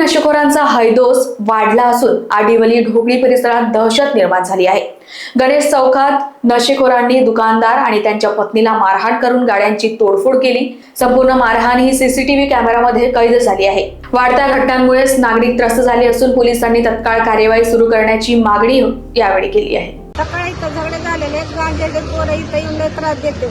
नशेखोरांचा हैदोस वाढला असून आडिवली ढोकळी परिसरात दहशत निर्माण झाली आहे। गणेश चौकात नशेखोरांनी दुकानदार आणि त्यांच्या पत्नीला मारहाण करून गाड्यांची तोडफोड केली। संपूर्ण मारहाण ही सीसीटीव्ही कॅमेरामध्ये कैद झाली आहे। वाढत्या घटनांमुळे नागरिक त्रस्त झाले असून पोलिसांनी तत्काळ कार्यवाही सुरू करण्याची मागणी यावेळी केली आहे। सकाळी इथं झगडे झालेले आहेत, गांजेचे पोरं इथं येऊन त्रास देते।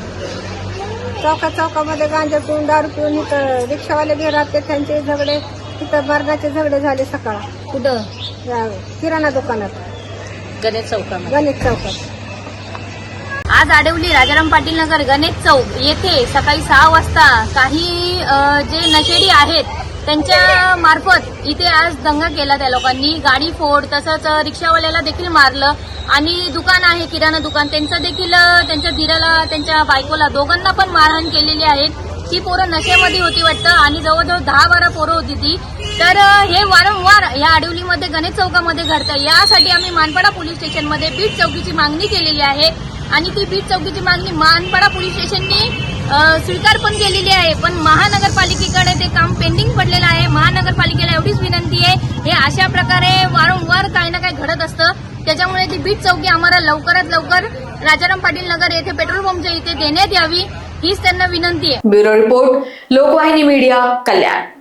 चौकामध्ये गांजा पिऊन दारू पिऊन इथं रिक्षावाले बी राहते, त्यांचे झगडे इथं मर्दाचे झगडे झाले सकाळ। कुठं? किराणा दुकानात गणेश चौकामध्ये। गणेश चौकात आज आडिवली राजाराम पाटील नगर गणेश चौक येथे सकाळी 6 वाजता काही जे नशेडी आहेत त्यांच्या मार्फत इथे आज दंगा केला। त्या लोकांनी गाडी फोड, तसंच रिक्षावाल्याला देखील मारलं आणि दुकान आहे किराणा दुकान त्यांचं देखील, त्यांच्या धीराला त्यांच्या बायकोला दोघांना पण मारहाण केलेली आहे। ती पोरं नशेमध्ये होती वाटतं आणि जवळजवळ 10-12 पोरं होती ती। तर हे वारंवार या आडिवलीमध्ये गणेश चौकामध्ये घडतं। यासाठी आम्ही मानपाडा पोलीस स्टेशनमध्ये बीट चौकीची मागणी केलेली आहे आणि ती बीट चौकीची मागणी मानपाडा पोलीस स्टेशननी स्वीकार पण केलेली आहे, पण महानगरपालिकेकडे ते काम पेंडिंग पडलेलं आहे। महानगरपालिकेला एवढीच विनंती आहे, हे अशा प्रकारे वारंवार काही ना काही घडत असतं, त्याच्यामुळे ती बीट चौकी आम्हाला लवकरात लवकर राजाराम पाटील नगर येथे पेट्रोल पंपच्या इथे देण्यात यावी, हीच त्यांना विनंती आहे। ब्युरो रिपोर्ट, लोकवाहिनी मीडिया, कल्याण।